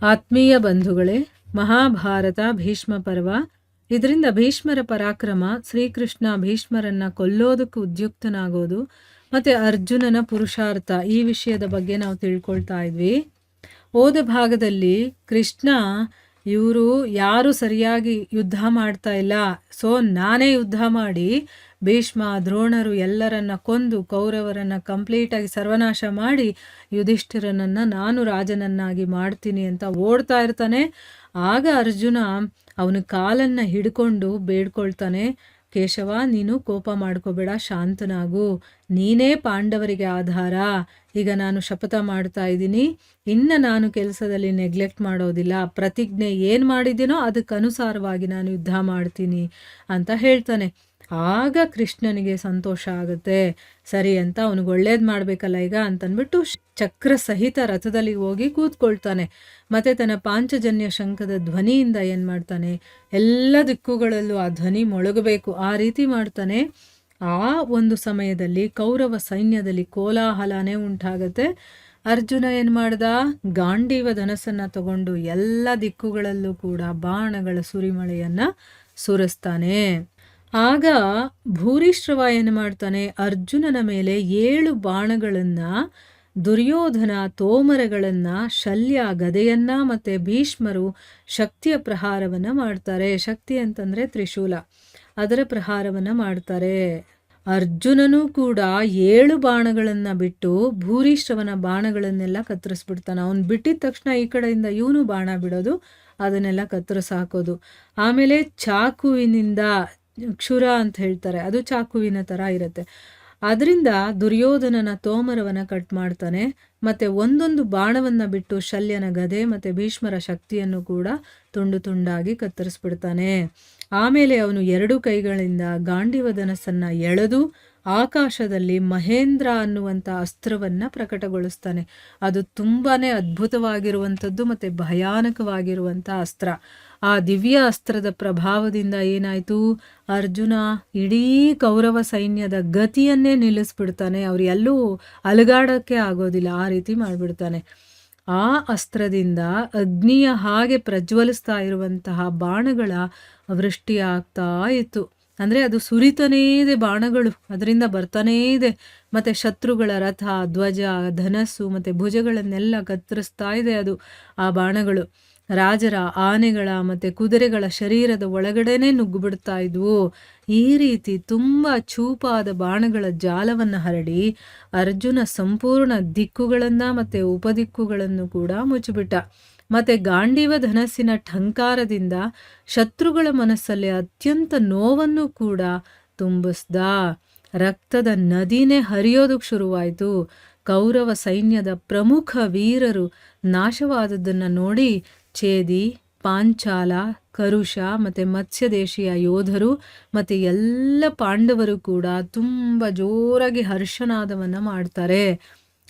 ಆತ್ಮೀಯ ಬಂಧುಗಳೇ, ಮಹಾಭಾರತ ಭೀಷ್ಮ ಪರ್ವ. ಇದರಿಂದ ಭೀಷ್ಮರ ಪರಾಕ್ರಮ, ಶ್ರೀಕೃಷ್ಣ ಭೀಷ್ಮರನ್ನ ಕೊಲ್ಲೋದಕ್ಕೆ ಉದ್ಯುಕ್ತನಾಗೋದು, ಮತ್ತೆ ಅರ್ಜುನನ ಪುರುಷಾರ್ಥ, ಈ ವಿಷಯದ ಬಗ್ಗೆ ನಾವು ತಿಳ್ಕೊಳ್ತಾ ಇದ್ವಿ. ಹೋದ ಭಾಗದಲ್ಲಿ ಕೃಷ್ಣ ಇವರು ಯಾರು ಸರಿಯಾಗಿ ಯುದ್ಧ ಮಾಡ್ತಾ ಇಲ್ಲ, ಸೊ ನಾನೇ ಯುದ್ಧ ಮಾಡಿ ಭೀಷ್ಮ ದ್ರೋಣರು ಎಲ್ಲರನ್ನ ಕೊಂದು ಕೌರವರನ್ನ ಕಂಪ್ಲೀಟಾಗಿ ಸರ್ವನಾಶ ಮಾಡಿ ಯುಧಿಷ್ಠಿರನನ್ನ ನಾನು ರಾಜನನ್ನಾಗಿ ಮಾಡ್ತೀನಿ ಅಂತ ಓಡ್ತಾ ಇರ್ತಾನೆ. ಆಗ ಅರ್ಜುನ ಅವನ ಕಾಲನ್ನ ಹಿಡ್ಕೊಂಡು ಬೇಡ್ಕೊಳ್ತಾನೆ, ಕೇಶವ ನೀನು ಕೋಪ ಮಾಡ್ಕೋಬೇಡ, ಶಾಂತನಾಗು, ನೀನೇ ಪಾಂಡವರಿಗೆ ಆಧಾರ. ಈಗ ನಾನು ಶಪಥ ಮಾಡ್ತಾ ಇದ್ದೀನಿ, ಇನ್ನು ನಾನು ಕೆಲಸದಲ್ಲಿ ನೆಗ್ಲೆಕ್ಟ್ ಮಾಡೋದಿಲ್ಲ, ಪ್ರತಿಜ್ಞೆ ಏನು ಮಾಡಿದ್ದೀನೋ ಅದಕ್ಕನುಸಾರವಾಗಿ ನಾನು ಯುದ್ಧ ಮಾಡ್ತೀನಿ ಅಂತ ಹೇಳ್ತಾನೆ. ಆಗ ಕೃಷ್ಣನಿಗೆ ಸಂತೋಷ ಆಗುತ್ತೆ. ಸರಿ ಅಂತ ಅವನಿಗೆ ಒಳ್ಳೇದು ಮಾಡಬೇಕಲ್ಲ ಈಗ ಅಂತಂದ್ಬಿಟ್ಟು ಚಕ್ರ ಸಹಿತ ರಥದಲ್ಲಿ ಹೋಗಿ ಕೂತ್ಕೊಳ್ತಾನೆ. ಮತ್ತೆ ತನ್ನ ಪಾಂಚಜನ್ಯ ಶಂಖದ ಧ್ವನಿಯಿಂದ ಏನು ಮಾಡ್ತಾನೆ, ಎಲ್ಲ ದಿಕ್ಕುಗಳಲ್ಲೂ ಆ ಧ್ವನಿ ಮೊಳಗಬೇಕು, ಆ ರೀತಿ ಮಾಡ್ತಾನೆ. ಆ ಒಂದು ಸಮಯದಲ್ಲಿ ಕೌರವ ಸೈನ್ಯದಲ್ಲಿ ಕೋಲಾಹಲನೇ ಉಂಟಾಗತ್ತೆ. ಅರ್ಜುನ ಏನು ಮಾಡ್ದ, ಗಾಂಡೀವ ಧನಸ್ಸನ್ನು ತಗೊಂಡು ಎಲ್ಲ ದಿಕ್ಕುಗಳಲ್ಲೂ ಕೂಡ ಬಾಣಗಳ ಸುರಿಮಳೆಯನ್ನ ಸುರಿಸ್ತಾನೆ. ಆಗ ಭೂರಿಶ್ರವ ಏನು ಮಾಡ್ತಾನೆ, ಅರ್ಜುನನ ಮೇಲೆ 7 ಬಾಣಗಳನ್ನ, ದುರ್ಯೋಧನ ತೋಮರಗಳನ್ನ, ಶಲ್ಯ ಗದೆಯನ್ನ, ಮತ್ತೆ ಭೀಷ್ಮರು ಶಕ್ತಿಯ ಪ್ರಹಾರವನ್ನ ಮಾಡ್ತಾರೆ. ಶಕ್ತಿ ಅಂತಂದ್ರೆ ತ್ರಿಶೂಲ, ಅದರ ಪ್ರಹಾರವನ್ನ ಮಾಡ್ತಾರೆ. ಅರ್ಜುನನೂ ಕೂಡ 7 ಬಾಣಗಳನ್ನ ಬಿಟ್ಟು ಭೂರಿಶ್ರವನ ಬಾಣಗಳನ್ನೆಲ್ಲ ಕತ್ತರಿಸ್ಬಿಡ್ತಾನೆ. ಅವನು ಬಿಟ್ಟಿದ ತಕ್ಷಣ ಈ ಕಡೆಯಿಂದ ಇವನು ಬಾಣ ಬಿಡೋದು, ಅದನ್ನೆಲ್ಲ ಕತ್ತರಿಸಾಕೋದು. ಆಮೇಲೆ ಚಾಕುವಿನಿಂದ, ಕ್ಷುರ ಅಂತ ಹೇಳ್ತಾರೆ, ಅದು ಚಾಕುವಿನ ಥರ ಇರುತ್ತೆ, ಅದರಿಂದ ದುರ್ಯೋಧನನ ತೋಮರವನ್ನ ಕಟ್ ಮಾಡ್ತಾನೆ. ಮತ್ತೆ ಒಂದೊಂದು ಬಾಣವನ್ನ ಬಿಟ್ಟು ಶಲ್ಯನ ಗದೆ ಮತ್ತೆ ಭೀಷ್ಮರ ಶಕ್ತಿಯನ್ನು ಕೂಡ ತುಂಡು ತುಂಡಾಗಿ ಕತ್ತರಿಸ್ಬಿಡ್ತಾನೆ. ಆಮೇಲೆ ಅವನು 2 ಕೈಗಳಿಂದ ಗಾಂಡೀವ ಧನಸ್ಸನ್ನ ಎಳೆದು ಆಕಾಶದಲ್ಲಿ ಮಹೇಂದ್ರ ಅನ್ನುವಂಥ ಅಸ್ತ್ರವನ್ನ ಪ್ರಕಟಗೊಳಿಸ್ತಾನೆ. ಅದು ತುಂಬಾನೇ ಅದ್ಭುತವಾಗಿರುವಂಥದ್ದು ಮತ್ತೆ ಭಯಾನಕವಾಗಿರುವಂಥ ಅಸ್ತ್ರ. ಆ ದಿವ್ಯ ಅಸ್ತ್ರದ ಪ್ರಭಾವದಿಂದ ಏನಾಯ್ತು, ಅರ್ಜುನ ಇಡೀ ಕೌರವ ಸೈನ್ಯದ ಗತಿಯನ್ನೇ ನಿಲ್ಲಿಸ್ಬಿಡ್ತಾನೆ. ಅವ್ರು ಎಲ್ಲೂ ಅಲುಗಾಡಕ್ಕೆ ಆಗೋದಿಲ್ಲ, ಆ ರೀತಿ ಮಾಡಿಬಿಡ್ತಾನೆ. ಆ ಅಸ್ತ್ರದಿಂದ ಅಗ್ನಿಯ ಹಾಗೆ ಪ್ರಜ್ವಲಿಸ್ತಾ ಇರುವಂತಹ ಬಾಣಗಳ ವೃಷ್ಟಿ ಆಗ್ತಾ ಇತ್ತು. ಅಂದರೆ ಅದು ಸುರಿತಾನೇ ಇದೆ, ಬಾಣಗಳು ಅದರಿಂದ ಬರ್ತಾನೇ ಇದೆ. ಮತ್ತು ಶತ್ರುಗಳ ರಥ, ಧ್ವಜ, ಧನಸ್ಸು ಮತ್ತು ಭುಜಗಳನ್ನೆಲ್ಲ ಕತ್ತರಿಸ್ತಾ ಇದೆ ಅದು, ಆ ಬಾಣಗಳು. ರಾಜರ, ಆನೆಗಳ ಮತ್ತು ಕುದುರೆಗಳ ಶರೀರದ ಒಳಗಡೆನೆ ನುಗ್ಗುಬಿಡ್ತಾ ಇದ್ವು. ಈ ರೀತಿ ತುಂಬ ಚೂಪಾದ ಬಾಣಗಳ ಜಾಲವನ್ನು ಹರಡಿ ಅರ್ಜುನ ಸಂಪೂರ್ಣ ದಿಕ್ಕುಗಳನ್ನು ಮತ್ತು ಉಪದಿಕ್ಕುಗಳನ್ನು ಕೂಡ ಮುಚ್ಚಿಬಿಟ್ಟ. ಮತ್ತು ಗಾಂಡೀವ ಧನಸ್ಸಿನ ಠಂಕಾರದಿಂದ ಶತ್ರುಗಳ ಮನಸ್ಸಲ್ಲಿ ಅತ್ಯಂತ ನೋವನ್ನು ಕೂಡ ತುಂಬಿಸ್ದ. ರಕ್ತದ ನದಿನೇ ಹರಿಯೋದಕ್ಕೆ ಶುರುವಾಯಿತು. ಕೌರವ ಸೈನ್ಯದ ಪ್ರಮುಖ ವೀರರು ನಾಶವಾದದ್ದನ್ನು ನೋಡಿ ಛೇದಿ, ಪಾಂಚಾಲ, ಕರುಷ ಮತ್ತು ಮತ್ಸ್ಯದೇಶಿಯ ಯೋಧರು ಮತ್ತು ಎಲ್ಲ ಪಾಂಡವರು ಕೂಡ ತುಂಬ ಜೋರಾಗಿ ಹರ್ಷನಾದವನ್ನು ಮಾಡ್ತಾರೆ.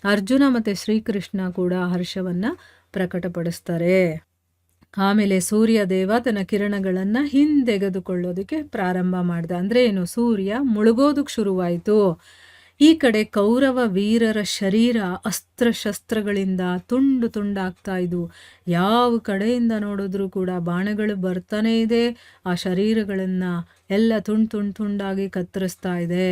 ಅರ್ಜುನ ಮತ್ತು ಶ್ರೀಕೃಷ್ಣ ಕೂಡ ಹರ್ಷವನ್ನು ಪ್ರಕಟಪಡಿಸ್ತಾರೆ. ಆಮೇಲೆ ಸೂರ್ಯ ದೇವ ತನ್ನ ಕಿರಣಗಳನ್ನು ಹಿಂದೆಗೆದುಕೊಳ್ಳೋದಕ್ಕೆ ಪ್ರಾರಂಭ ಮಾಡ್ದ. ಅಂದರೆ ಏನು, ಸೂರ್ಯ ಮುಳುಗೋದಕ್ಕೆ ಶುರುವಾಯಿತು. ಈ ಕಡೆ ಕೌರವ ವೀರರ ಶರೀರ ಅಸ್ತ್ರಶಸ್ತ್ರಗಳಿಂದ ತುಂಡು ತುಂಡಾಗ್ತಾ ಇದ್ವು. ಯಾವ ಕಡೆಯಿಂದ ನೋಡಿದ್ರೂ ಕೂಡ ಬಾಣಗಳು ಬರ್ತಾನೆ ಇದೆ, ಆ ಶರೀರಗಳನ್ನು ಎಲ್ಲ ತುಂಡಾಗಿ ಕತ್ತರಿಸ್ತಾ ಇದೆ.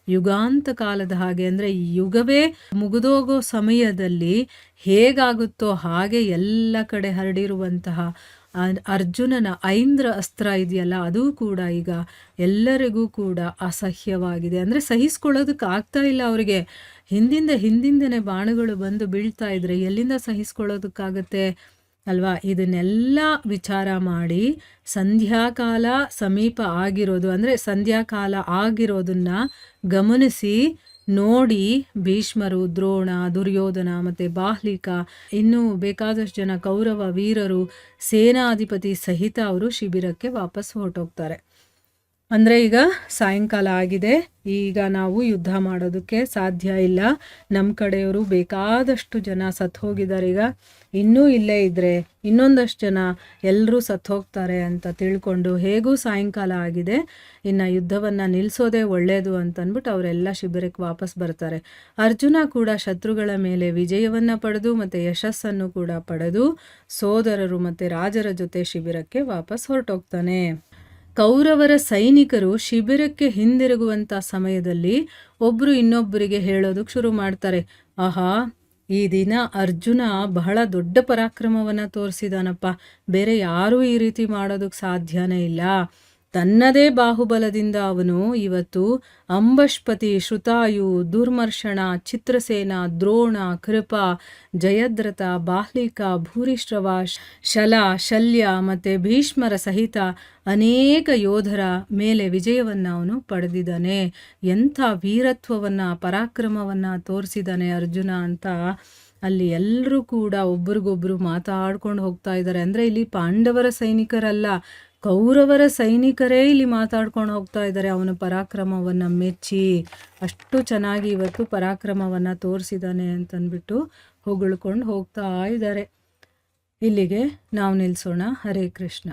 ಯುಗಾಂತ ಕಾಲದ ಹಾಗೆ, ಅಂದರೆ ಈ ಯುಗವೇ ಮುಗಿದೋಗೋ ಸಮಯದಲ್ಲಿ ಹೇಗಾಗುತ್ತೋ ಹಾಗೆ ಎಲ್ಲ ಕಡೆ ಹರಡಿರುವಂತಹ ಅರ್ಜುನನ ಐಂದ್ರ ಅಸ್ತ್ರ ಇದೆಯಲ್ಲ, ಅದು ಕೂಡ ಈಗ ಎಲ್ಲರಿಗೂ ಕೂಡ ಅಸಹ್ಯವಾಗಿದೆ. ಅಂದರೆ ಸಹಿಸ್ಕೊಳ್ಳೋದಕ್ಕೆ ಆಗ್ತಾ ಇಲ್ಲ ಅವರಿಗೆ. ಹಿಂದಿಂದನೇ ಬಾಣಗಳು ಬಂದು ಬೀಳ್ತಾ ಇದ್ರೆ ಎಲ್ಲಿಂದ ಸಹಿಸ್ಕೊಳ್ಳೋದಕ್ಕಾಗತ್ತೆ ಅಲ್ವಾ? ಇದನ್ನೆಲ್ಲ ವಿಚಾರ ಮಾಡಿ ಸಂಧ್ಯಾಕಾಲ ಸಮೀಪ ಆಗಿರೋದು, ಅಂದರೆ ಸಂಧ್ಯಾಕಾಲ ಆಗಿರೋದನ್ನ ಗಮನಿಸಿ ನೋಡಿ ಭೀಷ್ಮರು, ದ್ರೋಣ, ದುರ್ಯೋಧನ ಮತ್ತು ಬಾಹ್ಲಿಕ, ಇನ್ನೂ ಬೇಕಾದಷ್ಟು ಜನ ಕೌರವ ವೀರರು ಸೇನಾಧಿಪತಿ ಸಹಿತ ಅವರು ಶಿಬಿರಕ್ಕೆ ವಾಪಸ್ ಹೊರಟೋಗ್ತಾರೆ. ಅಂದರೆ ಈಗ ಸಾಯಂಕಾಲ ಆಗಿದೆ, ಈಗ ನಾವು ಯುದ್ಧ ಮಾಡೋದಕ್ಕೆ ಸಾಧ್ಯ ಇಲ್ಲ. ನಮ್ಮ ಕಡೆಯವರು ಬೇಕಾದಷ್ಟು ಜನ ಸತ್ತು ಹೋಗಿದ್ದಾರೆ. ಈಗ ಇನ್ನೂ ಇಲ್ಲೇ ಇದ್ದರೆ ಇನ್ನೊಂದಷ್ಟು ಜನ ಎಲ್ಲರೂ ಸತ್ತು ಹೋಗ್ತಾರೆ ಅಂತ ತಿಳ್ಕೊಂಡು ಹೇಗೂ ಸಾಯಂಕಾಲ ಆಗಿದೆ, ಇನ್ನು ಯುದ್ಧವನ್ನು ನಿಲ್ಲಿಸೋದೇ ಒಳ್ಳೆಯದು ಅಂತಂದ್ಬಿಟ್ಟು ಅವರೆಲ್ಲ ಶಿಬಿರಕ್ಕೆ ವಾಪಸ್ ಬರ್ತಾರೆ. ಅರ್ಜುನ ಕೂಡ ಶತ್ರುಗಳ ಮೇಲೆ ವಿಜಯವನ್ನು ಪಡೆದು ಮತ್ತು ಯಶಸ್ಸನ್ನು ಕೂಡ ಪಡೆದು ಸೋದರರು ಮತ್ತು ರಾಜರ ಜೊತೆ ಶಿಬಿರಕ್ಕೆ ವಾಪಸ್ ಹೊರಟೋಗ್ತಾನೆ. ಕೌರವರ ಸೈನಿಕರು ಶಿಬಿರಕ್ಕೆ ಹಿಂದಿರುಗುವಂಥ ಸಮಯದಲ್ಲಿ ಒಬ್ಬರು ಇನ್ನೊಬ್ಬರಿಗೆ ಹೇಳೋದಕ್ಕೆ ಶುರು ಮಾಡ್ತಾರೆ, ಆಹಾ, ಈ ದಿನ ಅರ್ಜುನ ಬಹಳ ದೊಡ್ಡ ಪರಾಕ್ರಮವನ್ನು ತೋರಿಸಿದಾನಪ್ಪ, ಬೇರೆ ಯಾರೂ ಈ ರೀತಿ ಮಾಡೋದಕ್ಕೆ ಸಾಧ್ಯನೇ ಇಲ್ಲ. ತನ್ನದೇ ಬಾಹುಬಲದಿಂದ ಅವನು ಇವತ್ತು ಅಂಬಷ್ಪತಿ, ಶ್ರುತಾಯು, ದುರ್ಮರ್ಷಣ, ಚಿತ್ರಸೇನ, ದ್ರೋಣ, ಕೃಪ, ಜಯದ್ರಥ, ಬಾಹ್ಲಿಕ, ಭೂರಿಶ್ರವ, ಶಲ, ಶಲ್ಯ ಮತ್ತು ಭೀಷ್ಮರ ಸಹಿತ ಅನೇಕ ಯೋಧರ ಮೇಲೆ ವಿಜಯವನ್ನು ಅವನು ಪಡೆದಿದ್ದಾನೆ. ಎಂಥ ವೀರತ್ವವನ್ನು, ಪರಾಕ್ರಮವನ್ನು ತೋರಿಸಿದ್ದಾನೆ ಅರ್ಜುನ ಅಂತ ಅಲ್ಲಿ ಎಲ್ಲರೂ ಕೂಡ ಒಬ್ರಿಗೊಬ್ರು ಮಾತಾಡ್ಕೊಂಡು ಹೋಗ್ತಾ ಇದ್ದಾರೆ. ಅಂದರೆ ಇಲ್ಲಿ ಪಾಂಡವರ ಸೈನಿಕರಲ್ಲ, ಕೌರವರ ಸೈನಿಕರೇ ಇಲ್ಲಿ ಮಾತಾಡ್ಕೊಂಡು ಹೋಗ್ತಾ ಇದ್ದಾರೆ ಅವನ ಪರಾಕ್ರಮವನ್ನು ಮೆಚ್ಚಿ. ಅಷ್ಟು ಚೆನ್ನಾಗಿ ಇವತ್ತು ಪರಾಕ್ರಮವನ್ನು ತೋರಿಸಿದ್ದಾನೆ ಅಂತಂದ್ಬಿಟ್ಟು ಹೊಗಳ್ಕೊಂಡು ಹೋಗ್ತಾ ಇದ್ದಾರೆ. ಇಲ್ಲಿಗೆ ನಾವು ನಿಲ್ಲಿಸೋಣ. ಹರೇ ಕೃಷ್ಣ.